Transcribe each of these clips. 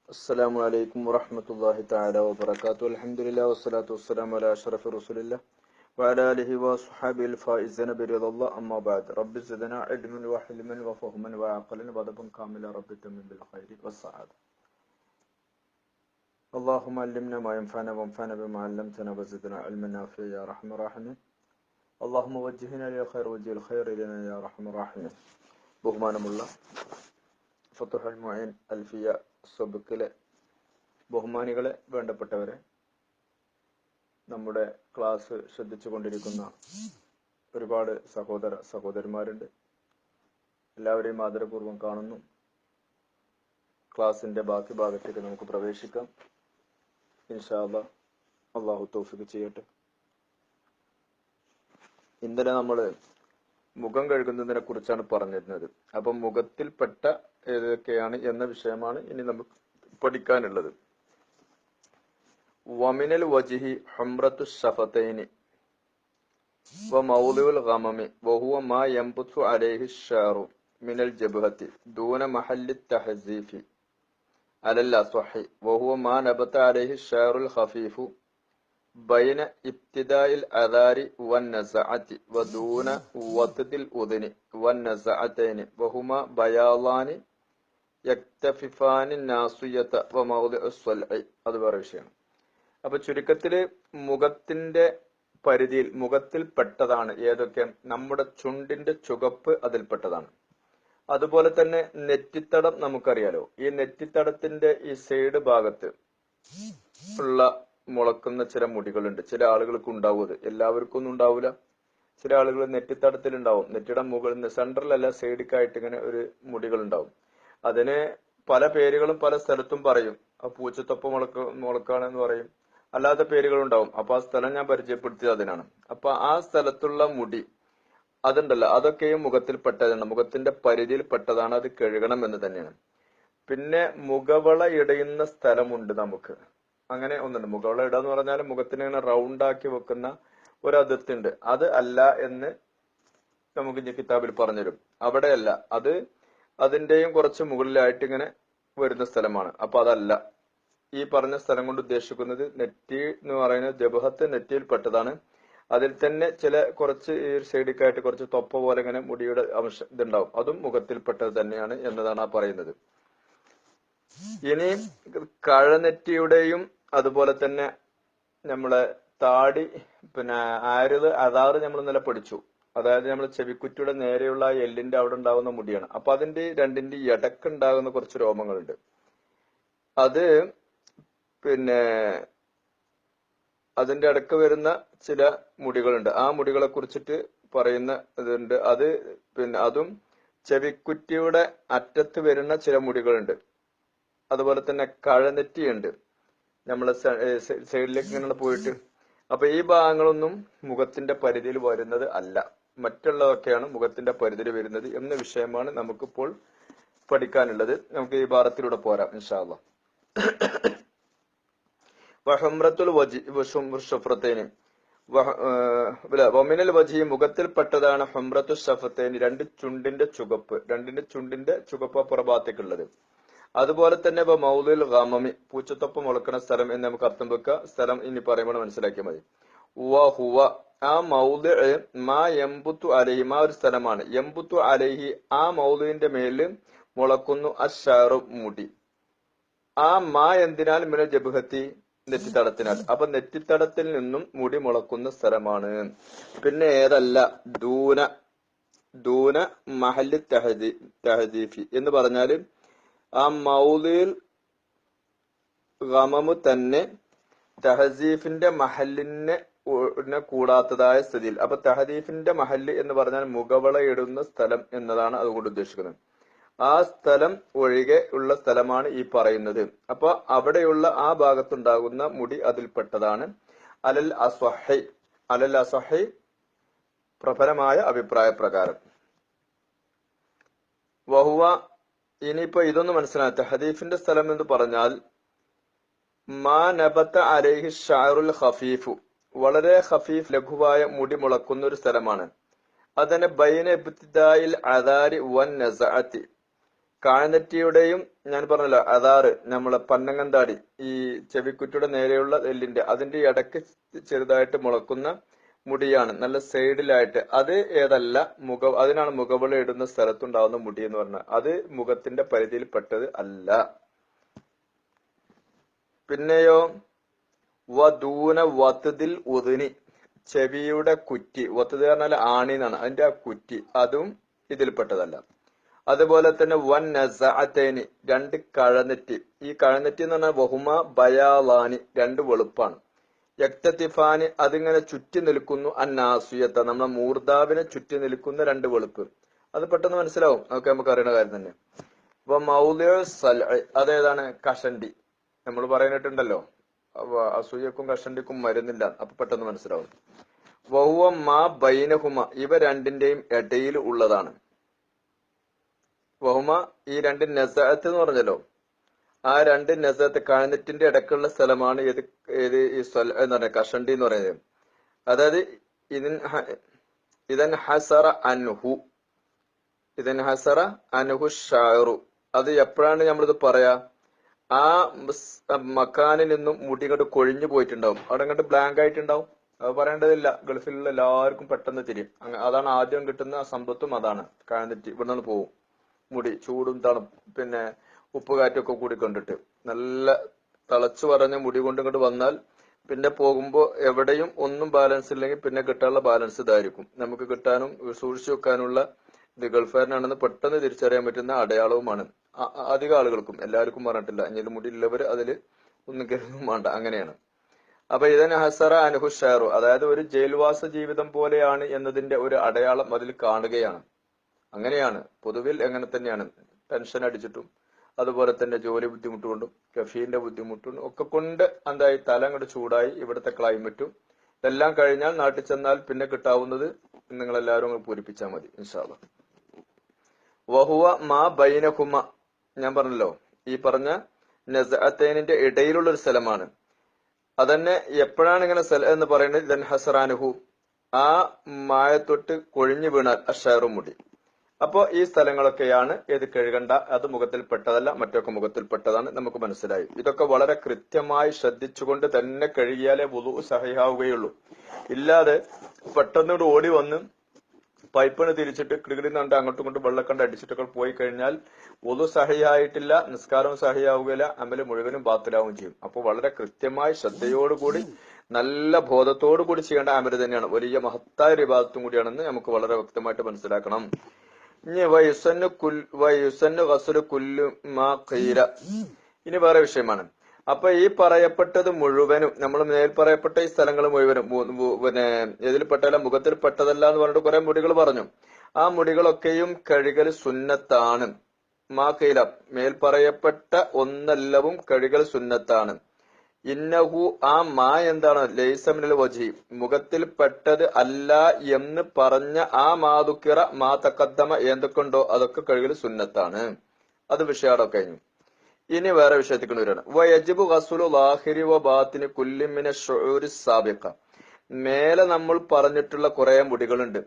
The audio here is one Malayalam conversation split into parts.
السلام عليكم ورحمة الله تعالى وبركاته. الحمد لله والصلاة والسلام على أشرف رسول الله وعلى آله وصحبه الفائزين برضا الله. أما بعد رب زدنا علما وحلما وفهما وعقلا وأدبا كاملا رب تمن بالخير والسعادة. اللهم علمنا ما ينفعنا وانفعنا بما علمتنا وزدنا علما نافعا يا أرحم الراحمين. اللهم وجهنا للخير وجه الخير لنا يا أرحم الراحمين. ബഹുമാനമുള്ള ഫത്തുഹുൽ മുഈൻ അൽഫിയ സബക്കിലെ ബഹുമാനികളെ, വേണ്ടപ്പെട്ടവരെ, നമ്മുടെ ക്ലാസ് ശ്രദ്ധിച്ചു കൊണ്ടിരിക്കുന്ന ഒരുപാട് സഹോദര സഹോദരിമാരുണ്ട്. എല്ലാവരെയും ആദരപൂർവ്വം കാണുന്നു. ക്ലാസിന്റെ ബാക്കി ഭാഗത്തേക്ക് നമുക്ക് പ്രവേശിക്കാം. ഇൻഷാ അല്ലാഹ് അല്ലാഹു തൗഫീഖ് ചെയ്യട്ടെ. ഇന്നലെ നമ്മള് മുഖം കഴുകുന്നതിനെ കുറിച്ചാണ് പറഞ്ഞിരുന്നത്. അപ്പം മുഖത്തിൽപ്പെട്ട ഏതൊക്കെയാണ് എന്ന വിഷയമാണ് ഇനി നമുക്ക് പഠിക്കാനുള്ളത്. വമിനൽ വജ്ഹി ഹുംറത്തു ശഫതൈനി വമൗദിഉൽ ഗമമി വഹുവ മാ യംബുതു അലൈഹി അശ്ശാറു മിനൽ ജബ്ഹതി ദൂന മഹല്ലി തഹ്സീഫി അലൽ അസ്വഹി വഹുവ മാ നബത അലൈഹി അശ്ശാറുൽ ഖഫീഫു ബൈന ഇബ്തിദാഇൽ അദാരി വന്നസഅതി വദൂന വത്ദിൽ ഉദ്നി വന്നസഅതൈനി വഹുമ ബയാളാനി യക്തഫിഫാനി നാസിയത വമൗദിഉസ് സ്വൽഇ. അത് വേറെ വിഷയമാണ്. അപ്പൊ ചുരുക്കത്തില് മുഖത്തിന്റെ പരിധിയിൽ മുഖത്തിൽപ്പെട്ടതാണ് ഏതൊക്കെ? നമ്മുടെ ചുണ്ടിന്റെ ചുവപ്പ് അതിൽപ്പെട്ടതാണ്. അതുപോലെ തന്നെ നെറ്റിത്തടം നമുക്കറിയാലോ. ഈ നെറ്റിത്തടത്തിന്റെ ഈ സൈഡ് ഭാഗത്ത് ഉള്ള മുളക്കുന്ന ചില മുടികളുണ്ട്. ചില ആളുകൾക്ക് ഉണ്ടാവും. അത് എല്ലാവർക്കും ഒന്നും ഉണ്ടാവില്ല. ചില ആളുകൾ നെറ്റിത്തടത്തിൽ ഉണ്ടാവും. നെറ്റിയുടെ മുകളിൽ സെൻട്രലല്ല, സൈഡിക്കായിട്ട് ഇങ്ങനെ ഒരു മുടികൾ ഉണ്ടാവും. അതിന് പല പേരുകളും പല സ്ഥലത്തും പറയും. ആ പൂച്ചത്തൊപ്പ മുളക്കാണെന്ന് പറയും, അല്ലാത്ത പേരുകളുണ്ടാവും. അപ്പൊ ആ സ്ഥലം ഞാൻ പരിചയപ്പെടുത്തിയത് അതിനാണ്. അപ്പൊ ആ സ്ഥലത്തുള്ള മുടി അതുണ്ടല്ലോ, അതൊക്കെയും മുഖത്തിൽപ്പെട്ടതാണ്, മുഖത്തിന്റെ പരിധിയിൽ പെട്ടതാണ്. അത് കഴുകണം എന്ന് തന്നെയാണ്. പിന്നെ മുഖവള ഇടയുന്ന സ്ഥലമുണ്ട് നമുക്ക്. അങ്ങനെ ഒന്നുണ്ട്. മുഖവള ഇട എന്ന് പറഞ്ഞാൽ മുഖത്തിന് ഇങ്ങനെ റൗണ്ടാക്കി വെക്കുന്ന ഒരു അതിർത്തിണ്ട്. അത് അല്ല എന്ന് നമുക്ക് ഇനി കിതാബിൽ പറഞ്ഞുതരും. അവിടെയല്ല, അത് അതിന്റെയും കുറച്ച് മുകളിലായിട്ട് ഇങ്ങനെ വരുന്ന സ്ഥലമാണ്. അപ്പൊ അതല്ല ഈ പറഞ്ഞ സ്ഥലം കൊണ്ട് ഉദ്ദേശിക്കുന്നത്. നെറ്റി എന്ന് പറയുന്നത് ജബഹത്ത് നെറ്റിയിൽ പെട്ടതാണ്. അതിൽ തന്നെ ചില കുറച്ച് ഈ സൈഡിക്കായിട്ട് കുറച്ച് തൊപ്പ പോലെ ഇങ്ങനെ മുടിയുടെ അംശം ഇതുണ്ടാവും. അതും മുഖത്തിൽപ്പെട്ടത് തന്നെയാണ് എന്നതാണ് ആ പറയുന്നത്. ഇനി കഴനെറ്റിയുടെയും അതുപോലെ തന്നെ നമ്മളെ താടി, പിന്നെ അതാറ് നമ്മൾ ഇന്നലെ പഠിച്ചു. അതായത് നമ്മൾ ചെവിക്കുറ്റിയുടെ നേരെയുള്ള എല്ലിന്റെ അവിടെ ഉണ്ടാകുന്ന മുടിയാണ്. അപ്പൊ അതിന്റെ രണ്ടിന്റെ ഇടക്കുണ്ടാകുന്ന കുറച്ച് രോമങ്ങളുണ്ട്. അത് പിന്നെ അതിന്റെ ഇടക്ക് വരുന്ന ചില മുടികളുണ്ട്. ആ മുടികളെ കുറിച്ചിട്ട് പറയുന്ന ഇതുണ്ട്. അത് പിന്നെ അതും ചെവിക്കുറ്റിയുടെ അറ്റത്ത് വരുന്ന ചില മുടികളുണ്ട്. അതുപോലെ തന്നെ കഴനെറ്റിയുണ്ട്, നമ്മളെ സൈഡിലേക്ക് ഇങ്ങനെ പോയിട്ട്. അപ്പൊ ഈ ഭാഗങ്ങളൊന്നും മുഖത്തിന്റെ പരിധിയിൽ വരുന്നത് അല്ല. മറ്റുള്ളതൊക്കെയാണ് മുഖത്തിന്റെ പരിധിയിൽ വരുന്നത് എന്ന വിഷയമാണ് നമുക്കിപ്പോൾ പഠിക്കാനുള്ളത്. നമുക്ക് ഈ ഭാഗത്തിലൂടെ പോരാം ഇൻഷാ അല്ലാഹ്. വഹുംറത്തുൽ വജ്ഹി വമിനൽ വജ്ഹി മുഖത്തിൽപ്പെട്ടതാണ് ഹുംറത്തു ശഫതൈനി, രണ്ട് ചുണ്ടിന്റെ ചുവപ്പ്. ചുണ്ടിന്റെ ചുവപ്പ് പുറഭാഗത്തേക്കുള്ളത്. അതുപോലെ തന്നെ മൗദിഉൽ ഗമമി, പൂച്ചത്തൊപ്പം മുളക്കുന്ന സ്ഥലം എന്ന് നമുക്ക് അർത്ഥം വെക്കുക. സ്ഥലം ഇനി പറയുമ്പോൾ മനസ്സിലാക്കിയാൽ മതി. വഹുവ, ആ മൗദിഉ മാ യംബുതു അലൈഹി, ആ ഒരു സ്ഥലമാണ്. യംബുതു അലൈഹി, ആ മൗദിന്റെ മേല് മുളക്കുന്നു അശ്ശാറു, മുടി. ആ മാ എന്തിനാൽ? മിനൽ ജബ്ഹത്തി, നെറ്റിത്തടത്തിനാൽ. അപ്പൊ നെറ്റിത്തടത്തിൽ നിന്നും മുടി മുളക്കുന്ന സ്ഥലമാണ്. പിന്നെ ഏതല്ല? ദൂന മഹല്ലി തഹദീഫി എന്ന് പറഞ്ഞാല് ആ മൗദിഉൽ ഗമമു തന്നെ തഹസീഫിന്റെ മഹല്ലിനെ കൂടാത്തതായ സ്ഥിതിയിൽ. അപ്പൊ തഹദീഫിന്റെ മഹല്ല് എന്ന് പറഞ്ഞാൽ മുഖവള ഇടുന്ന സ്ഥലം എന്നതാണ് അതുകൊണ്ട് ഉദ്ദേശിക്കുന്നത്. ആ സ്ഥലം ഒഴികെ ഉള്ള സ്ഥലമാണ് ഈ പറയുന്നത്. അപ്പൊ അവിടെയുള്ള ആ ഭാഗത്തുണ്ടാകുന്ന മുടി അതിൽപ്പെട്ടതാണ്. അലൽ അസ്വഹി പ്രബലമായ അഭിപ്രായ പ്രകാരം. വഹുവ, ഇനിയിപ്പോ ഇതൊന്ന് മനസ്സിലാക്കുക. തഹദീഫിന്റെ സ്ഥലം എന്ന് പറഞ്ഞാൽ മാ നബത അലൈഹി ഷഅറുൽ ഖഫീഫു, വളരെ ഖഫീഫ് ലഘുവായ മുടി മുളക്കുന്ന ഒരു സ്ഥലമാണ്. അതിനെ ബൈന ഇബ്തിദാഇൽ അദാരി വൻ നസഅതി, കാഴ്നെറ്റിയുടെയും ഞാൻ പറഞ്ഞല്ലോ അതാറ് നമ്മളെ പന്നങ്ങന്താടി ഈ ചെവിക്കുറ്റിയുടെ നേരെയുള്ള എല്ലിന്റെ അതിന്റെ ഇടയ്ക്ക് ചെറുതായിട്ട് മുളക്കുന്ന മുടിയാണ്, നല്ല സൈഡിലായിട്ട്. അത് ഏതല്ല അതിനാണ് മുഖവിള ഇടുന്ന സ്ഥലത്തുണ്ടാവുന്ന മുടി എന്ന് പറഞ്ഞാൽ അത് മുഖത്തിന്റെ പരിധിയിൽ പെട്ടത് അല്ല. പിന്നെയോ വദൂന വത്തുതിൽ ഉദിനി, ചെവിയുടെ കുറ്റി, വത്തുത് പറഞ്ഞാൽ ആണി എന്നാണ്, അതിന്റെ ആ കുറ്റി അതും ഇതിൽപ്പെട്ടതല്ല. അതുപോലെ തന്നെ വൻ നസഅതൈനി, രണ്ട് കഴനെറ്റി. ഈ കഴനെറ്റി എന്ന് പറഞ്ഞാൽ വഹുമ ബയാലാനി, രണ്ട് വെളുപ്പാണ്. യക്തതിഫാനി, അതിങ്ങനെ ചുറ്റി നിൽക്കുന്നു. അന്നാസുയത്ത, നമ്മളെ മൂർദാവിനെ ചുറ്റി നിൽക്കുന്ന രണ്ട് വെളുപ്പ്. അത് പെട്ടെന്ന് മനസ്സിലാവും, അതൊക്കെ നമുക്ക് അറിയുന്ന കാര്യം തന്നെ. അപ്പൊ മൗലിഉ സൽഇ, അതേതാണ്? കഷണ്ടി. നമ്മൾ പറയുന്നിട്ടുണ്ടല്ലോ അസൂയക്കും കഷണ്ടിക്കും മരുന്നില്ല, അപ്പൊ പെട്ടെന്ന് മനസ്സിലാവും. വഹുവ മാ ബൈനഹുമ, ഇവ രണ്ടിന്റെയും ഇടയിൽ ഉള്ളതാണ്. വഹുമ, ഈ രണ്ട് നസഅത്ത് എന്ന് പറഞ്ഞല്ലോ, ആ രണ്ട് നസഅത്ത് കഴനെറ്റിന്റെ ഇടക്കുള്ള സ്ഥലമാണ് ഏത് ഏത് ഈ എന്ന് പറഞ്ഞ കഷണ്ടി എന്ന് പറയുന്നത്. അതായത് ഇതൻ ഹസറ അൻഹു ഷാറു, അത് എപ്പോഴാണ് നമ്മളിത് പറയാ? ആ മക്കാനിൽ നിന്നും മുടി ഇങ്ങോട്ട് കൊഴിഞ്ഞു പോയിട്ടുണ്ടാവും, അവിടെ ഇങ്ങോട്ട് ബ്ലാങ്ക് ആയിട്ടുണ്ടാവും. അത് പറയേണ്ടതില്ല, ഗൾഫിലുള്ള എല്ലാവർക്കും പെട്ടെന്ന് തിരിയും. അതാണ് ആദ്യം കിട്ടുന്ന സമ്പത്തും, അതാണ് കഴനെറ്റി. ഇവിടെ നിന്ന് പോവും മുടി, ചൂടും പിന്നെ ഉപ്പുകാറ്റൊക്കെ കൂടി കണ്ടിട്ട് നല്ല തിളച്ചു പറഞ്ഞ മുടി കൊണ്ട് ഇങ്ങോട്ട് വന്നാൽ പിന്നെ പോകുമ്പോ എവിടെയും ഒന്നും ബാലൻസ് ഇല്ലെങ്കിൽ പിന്നെ കിട്ടാനുള്ള ബാലൻസ് ഇതായിരിക്കും. നമുക്ക് കിട്ടാനും സൂക്ഷിച്ചു വെക്കാനുള്ള ഇത് ഗൾഫുകാരനാണെന്ന് പെട്ടെന്ന് തിരിച്ചറിയാൻ പറ്റുന്ന അടയാളവുമാണ്. അധികം ആളുകൾക്കും, എല്ലാവർക്കും പറഞ്ഞിട്ടില്ല, ഇനി മുടി ഉള്ളവര് അതില് ഒന്നും കരുതും വേണ്ട, അങ്ങനെയാണ്. അപ്പൊ ഇതിന് ഹസറ അൻഹു ഷാറു, അതായത് ഒരു ജയിൽവാസ ജീവിതം പോലെയാണ് എന്നതിന്റെ ഒരു അടയാളം അതിൽ കാണുകയാണ്. അങ്ങനെയാണ് പൊതുവിൽ, എങ്ങനെ തന്നെയാണ്. ടെൻഷൻ അടിച്ചിട്ടും അതുപോലെ തന്നെ ജോലി ബുദ്ധിമുട്ട് കൊണ്ടും കഫീന്റെ ബുദ്ധിമുട്ടും ഒക്കെ കൊണ്ട് എന്തായി തല അങ്ങോട്ട് ചൂടായി. ഇവിടുത്തെ ക്ലൈമറ്റും ഇതെല്ലാം കഴിഞ്ഞാൽ നാട്ടിൽ ചെന്നാൽ പിന്നെ കിട്ടാവുന്നത് നിങ്ങൾ എല്ലാവരും അങ്ങ് പൂരിപ്പിച്ചാൽ മതി ഇൻഷാ അല്ലാഹ്. വഹുവ മാ ബൈനഹുമ, ഞാൻ പറഞ്ഞല്ലോ ഈ പറഞ്ഞ നസഅത്തൈനിന്റെ ഇടയിലുള്ള ഒരു സ്ഥലമാണ്. അതന്നെ എപ്പോഴാണ് ഇങ്ങനെ സ്ഥലം എന്ന് പറയുന്നത്? ദൻ ഹസറാനുഹു, ആ മായത്തൊട്ട് കൊഴിഞ്ഞു വീണാൽ അഷാറു മുടി. അപ്പോ ഈ സ്ഥലങ്ങളൊക്കെയാണ് ഏത് കഴുകണ്ട, അത് മുഖത്തിൽ പെട്ടതല്ല, മറ്റൊക്കെ മുഖത്തിൽ പെട്ടതാണ്, നമുക്ക് മനസ്സിലായി. ഇതൊക്കെ വളരെ കൃത്യമായി ശ്രദ്ധിച്ചുകൊണ്ട് തന്നെ കഴുകിയാലേ വുളു സഹിഹാവുകയുള്ളൂ. ഇല്ലാതെ പെട്ടെന്നോട് ഓടി വന്ന് പൈപ്പിന് തിരിച്ചിട്ട് കിടുകിടുന്നുണ്ട് അങ്ങോട്ടും ഇങ്ങോട്ടും വെള്ളക്കണ്ട് അടിച്ചിട്ടൊക്കെ പോയി കഴിഞ്ഞാൽ വുളു സഹിയായിട്ടില്ല, നിസ്കാരവും സഹിയാവുകയില്ല, അമല് മുഴുവനും ബാത്തിലാവുകയും ചെയ്യും. അപ്പോൾ വളരെ കൃത്യമായി ശ്രദ്ധയോടുകൂടി നല്ല ബോധത്തോടു കൂടി ചെയ്യേണ്ട അമല് തന്നെയാണ്, വലിയ മഹത്തായ ഒരു ഇബാദത്തും കൂടിയാണെന്ന് നമുക്ക് വളരെ വ്യക്തമായിട്ട് മനസ്സിലാക്കണം. ഇനി ഇനി വേറെ വിഷയമാണ്. അപ്പൊ ഈ പറയപ്പെട്ടത് മുഴുവനും, നമ്മൾ മേൽ പറയപ്പെട്ട ഈ സ്ഥലങ്ങൾ മുഴുവനും പിന്നെ ഇതിൽപ്പെട്ടല്ല, മുഖത്തിൽ പെട്ടതല്ല എന്ന് പറഞ്ഞിട്ട് കുറെ മുടികൾ പറഞ്ഞു. ആ മുടികളൊക്കെയും കഴുകൽ സുന്നത്താണ്. മാ കൈല, മേൽ പറയപ്പെട്ട ഒന്നെല്ലവും കഴുകൽ സുന്നത്താണ്. ഇന്നഹു, ആ മാ എന്താണ്? ലൈസമിനൽ വജി, മുഖത്തിൽ പെട്ടത് അല്ല എന്ന് പറഞ്ഞ ആ മാതുക്കിറ മാ തക്കദ്ദമ എന്തൊക്കെയുണ്ടോ അതൊക്കെ കഴുകൽ സുന്നത്താണ്. അത് വിഷയാടോ കഴിഞ്ഞു. ഇനി വേറെ വിഷയത്തിലേക്ക് വരികയാണ്. വയജിബു ഗസ്ലു ലാഹിരി വ ബാത്തിനി കുല്ലി മിന ശുഊരി സാബിഖ, മേലെ നമ്മൾ പറഞ്ഞിട്ടുള്ള കുറെ മുടികളുണ്ട്.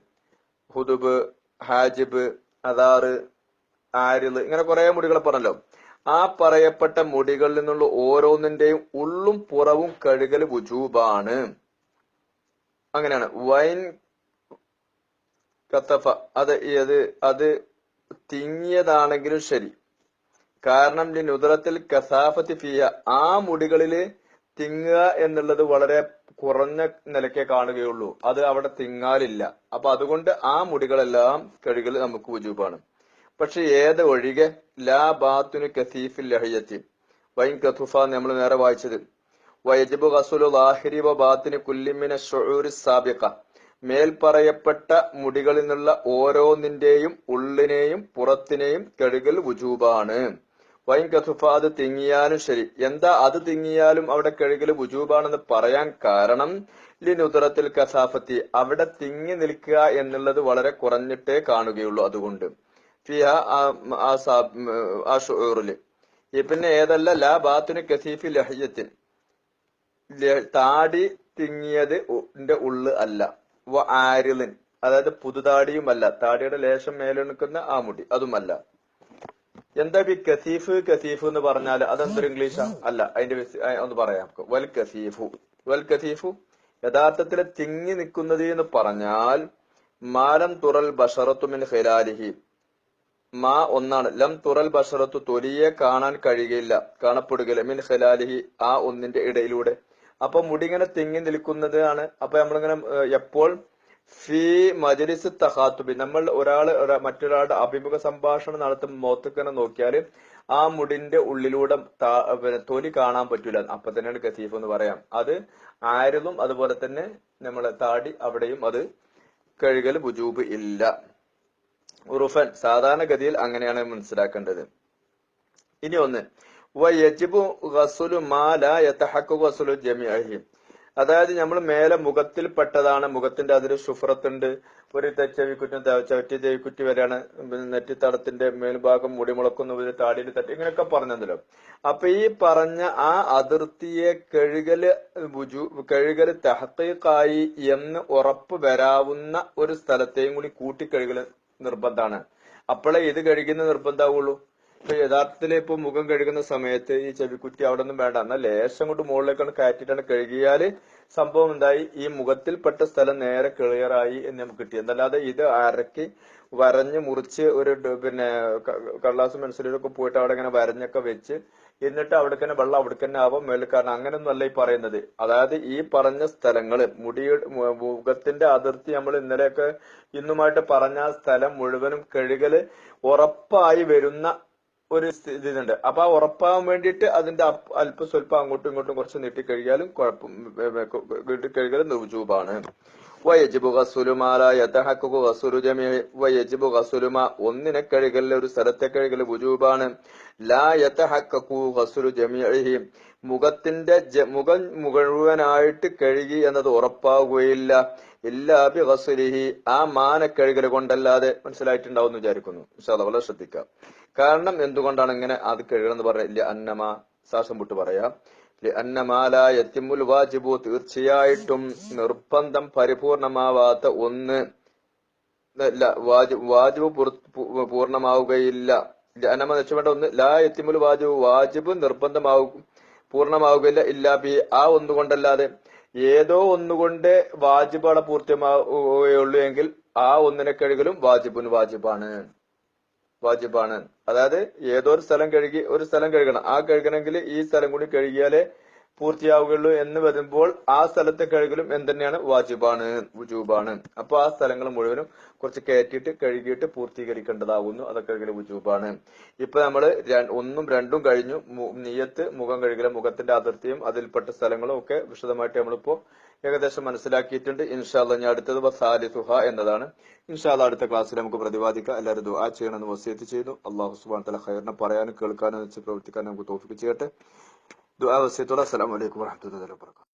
ഹുദുബ്, ഹാജിബ്, അദാറ്, ആരില്, ഇങ്ങനെ കുറെ മുടികൾ പറഞ്ഞല്ലോ. ആ പറയപ്പെട്ട മുടികളിൽ നിന്നുള്ള ഓരോന്നിന്റെയും ഉള്ളും പുറവും കഴുകൽ വുജൂബാണ്. അങ്ങനെയാണ്. വൈൻ കത്തഫ, അത് തിങ്ങിയതാണെങ്കിലും ശരി. കാരണം നുദ്രത്തിൽ കസാഫത്തി ഫിയ, ആ മുടികളില് തിങ്ങുക എന്നുള്ളത് വളരെ കുറഞ്ഞ നിലയ്ക്കേ കാണുകയുള്ളൂ, അത് അവിടെ തിങ്ങാലില്ല. അപ്പൊ അതുകൊണ്ട് ആ മുടികളെല്ലാം കഴുകൽ നമുക്ക് വുജൂബാണ്. പക്ഷെ ഏത് ഒഴികെ ലാ ബാത്തുനു കസീഫിൽ ലഹിയത്തി വൈൻ കതുഫ, നമ്മൾ നേരെ വായിച്ചത്. വയജിബു ഗസ്ലു ലാഹിരി വ ബാത്തിനി കുല്ലി മിന ശുഊരി സാബിഖ, മേൽ പറയപ്പെട്ട മുടികളിൽ നിന്നുള്ള ഓരോന്നിന്റെയും ഉള്ളിനെയും പുറത്തിനെയും കഴുകൽ വുജൂബാണ്. വൈൻ കതുഫ, അത് തിങ്ങിയാലും ശരി. എന്താ അത് തിങ്ങിയാലും അവിടെ കഴുകൽ വുജൂബാണെന്ന് പറയാൻ കാരണം ലിനുദ്റത്തിൽ കസാഫത്തി, അവിടെ തിങ്ങി നിൽക്കുക എന്നുള്ളത് വളരെ കുറഞ്ഞിട്ടേ കാണുകയുള്ളൂ, അതുകൊണ്ട് ഫിഹ ആ ഷുഊറില്. പിന്നെ ഏതല്ല ലാ ബാത്തുന് കസീഫി ലഹിയത്തിൻ, താടി തിങ്ങിയത് ഉള്ളു അല്ല. വ ആരിലിൻ, അതായത് പുതുതാടിയുമല്ല, താടിയുടെ ലേശം മേലെ നിൽക്കുന്ന ആ മുടി അതുമല്ല. എന്താ ഈ കസീഫ് കസീഫ് എന്ന് പറഞ്ഞാൽ അതെന്തൊരു ഇംഗ്ലീഷാ? അല്ല, അതിന്റെ ഒന്ന് പറയാം നമുക്ക്. വൽ കസീഫു യഥാർത്ഥത്തിൽ തിങ്ങി നിൽക്കുന്നത് എന്ന് പറഞ്ഞാൽ മാലം തുറൽ ബഷറത്തു മിൻ ഖിലാലിഹി, മാ ഒന്നാണ്, ലം തുറൽ ബഷറത്തു തൊലിയെ കാണാൻ കഴിയുകയില്ല, കാണപ്പെടുകയില്ല, മിൻ ഖിലാലിഹി ആ ഒന്നിന്റെ ഇടയിലൂടെ. അപ്പൊ മുടി ഇങ്ങനെ തിങ്ങി നിൽക്കുന്നത് ആണ്. അപ്പൊ നമ്മളിങ്ങനെ എപ്പോൾ ഫി മജ്ലിസ് തഖാത്തുബി, നമ്മൾ മറ്റൊരാളുടെ അഭിമുഖ സംഭാഷണം നടത്തുമ്പോൾ മുഖത്തേക്ക് നോക്കിയാൽ ആ മുടിന്റെ ഉള്ളിലൂടെ തൊലി കാണാൻ പറ്റൂല. അപ്പൊ തന്നെയാണ് കസീഫ് എന്ന് പറയാം. അത് ആരിലും അതുപോലെ തന്നെ നമ്മളെ താടി അവിടെയും അത് കഴുകൽ വുജൂബ് ഇല്ല. ഉറുഫൻ സാധാരണഗതിയിൽ അങ്ങനെയാണ് മനസ്സിലാക്കേണ്ടത്. ഇനി ഒന്ന് വയജിബു ഗസ്ലു മാ ലാ യതഹഖഖു ഗസ്ലു ജമീഇഹി, അതായത് നമ്മൾ മേലെ മുഖത്തിൽ പെട്ടതാണ്, മുഖത്തിന്റെ അതിൽ ശുഫ്രത്തുണ്ട്, ഒരു ചെവിക്കുറ്റും ചവറ്റി ചെവിക്കുറ്റി വരെയാണ്, നെറ്റിത്തടത്തിന്റെ മേൽഭാഗം മുടിമുളക്കുന്ന താടിയിൽ തട്ടി, ഇങ്ങനെയൊക്കെ പറഞ്ഞല്ലോ. അപ്പൊ ഈ പറഞ്ഞ ആ അതിർത്തിയെ കഴുകല് തഹഖീഖായി എന്ന് ഉറപ്പ് വരാവുന്ന ഒരു സ്ഥലത്തെയും കൂടി കൂട്ടിക്കഴുകല് നിർബന്ധമാണ്. അപ്പോഴേ ഇത് കഴുകുന്ന നിർബന്ധമാവുള്ളൂ. ഇപ്പൊ യഥാർത്ഥത്തിൽ ഇപ്പൊ മുഖം കഴുകുന്ന സമയത്ത് ഈ ചെവിക്കുറ്റി അവിടെ ഒന്നും വേണ്ട, എന്നാൽ ലേശം കൊണ്ട് മുകളിലേക്കാണ് കയറ്റിട്ടാണ് കഴുകിയാല് സംഭവം എന്തായി, ഈ മുഖത്തിൽപ്പെട്ട സ്ഥലം നേരെ ക്ലിയറായി എന്ന് നമുക്ക് കിട്ടി. എന്നല്ലാതെ ഇത് അരക്കി വരഞ്ഞ് മുറിച്ച് ഒരു കടലാസ് പെൻസിലൊക്കെ പോയിട്ട് അവിടെ ഇങ്ങനെ വരഞ്ഞൊക്കെ വെച്ച് എന്നിട്ട് അവിടെ തന്നെ വെള്ളം അവിടെ തന്നെ ആവാം മേളിൽ, കാരണം അങ്ങനെയൊന്നും അല്ല ഈ പറയുന്നത്. അതായത് ഈ പറഞ്ഞ സ്ഥലങ്ങള് മുഖത്തിന്റെ അതിർത്തി നമ്മൾ ഇന്നലെയൊക്കെ ഇന്നുമായിട്ട് പറഞ്ഞ സ്ഥലം മുഴുവനും കഴുകല് ഉറപ്പായി വരുന്ന ഒരു സ്ഥിതിയുണ്ട്. അപ്പൊ ആ ഉറപ്പാകാൻ വേണ്ടിയിട്ട് അതിന്റെ അല്പം സ്വല്പം അങ്ങോട്ടും ഇങ്ങോട്ടും കുറച്ച് നീട്ടി കഴിയാലും കഴുകൽ വുജൂബാണ്. വയജിബു ഗസ്ലു മാ ലാ യതഹഖഖു ഗസ്ലു ജമീഇ, വയജിബു ഗസ്ലു മാ ഒന്നിനെ കഴുകൽ, ഒരു സ്ഥലത്തെ കഴുകൽ വുജൂബാണ്, ലാ യതഹഖഖു ഗസ്ലു ജമീഇഹി മുഖം മുഴുവനായിട്ട് കഴുകി എന്നത് ഉറപ്പാവുകയില്ല, ഇല്ലാ ബി ഗസ്ലിഹി ആ മാന കഴുകൽ കൊണ്ടല്ലാതെ. മനസ്സിലായിട്ടുണ്ടാവും എന്ന് വിചാരിക്കുന്നു. ഇൻഷാ അല്ലാഹ് വളരെ ശ്രദ്ധിക്കാം. കാരണം എന്തുകൊണ്ടാണ് ഇങ്ങനെ അത് കഴുകണമെന്ന് പറഞ്ഞ അന്നമാ ശ്വാസം വിട്ട് പറയാം. അന്നമാല യത്തിമുൽ വാജിബു തീർച്ചയായിട്ടും നിർബന്ധം പരിപൂർണമാവാത്ത ഒന്ന്, വാജിബ് പൂർണ്ണമാവുകയില്ല. അന്നമ വെച്ചുകൊണ്ട് ഒന്ന് ലാ യത്തിമുൽ വാജിബ് വാജിബ് പൂർണ്ണമാവുകയില്ല ഇല്ലാ ബി ആ ഒന്നുകൊണ്ടല്ലാതെ. ഏതോ ഒന്നുകൊണ്ട് വാജിബാണ് പൂർത്തിയാവുകയുള്ളൂ എങ്കിൽ ആ ഒന്നിനെ കഴുകലും വാജിബാണ്. അതായത് ഏതോ ഒരു സ്ഥലം കഴുകണം, ആ കഴുകണമെങ്കിൽ ഈ സ്ഥലം കൂടി കഴുകിയാലേ പൂർത്തിയാവുകയുള്ളൂ എന്ന് വരുമ്പോൾ ആ സ്ഥലത്തെ കഴുകലും എന്തെന്നെയാണ്, വുജൂബാണ്. അപ്പൊ ആ സ്ഥലങ്ങൾ മുഴുവനും കുറച്ച് കയറ്റിയിട്ട് കഴുകിയിട്ട് പൂർത്തീകരിക്കേണ്ടതാകുന്നു. അതൊക്കെ കഴുകൽ വുജൂബാണ്. ഇപ്പൊ നമ്മള് ഒന്നും രണ്ടും കഴിഞ്ഞു. നിയ്യത്ത്, മുഖം കഴുകലും, മുഖത്തിന്റെ അതിർത്തിയും അതിൽപ്പെട്ട സ്ഥലങ്ങളും ഒക്കെ വിശദമായിട്ട് നമ്മളിപ്പോ ഏകദേശം മനസ്സിലാക്കിയിട്ടുണ്ട്. ഇൻഷാ അല്ലാഹ് ഞാൻ അടുത്തത് സാലിസുഹ എന്നതാണ്. ഇൻഷാ അല്ലാഹ് അടുത്ത ക്ലാസ്സിൽ നമുക്ക് പ്രതിപാദിക്കാം. എല്ലാവരും ദുആ ചെയ്യണമെന്ന് വസിയത്ത് ചെയ്തു. അല്ലാഹു സുബ്ഹാനഹു വ തആല ഖൈറിനെ പറയാനും കേൾക്കാനും വെച്ച് പ്രവർത്തിക്കാനും നമുക്ക് തൗഫീഖ് ചെയ്യട്ടെ. ദുആ വസിയത്തോടെ അസ്സലാമു അലൈക്കും വറഹ്മത്തുള്ളാഹി വബറകാതുഹു.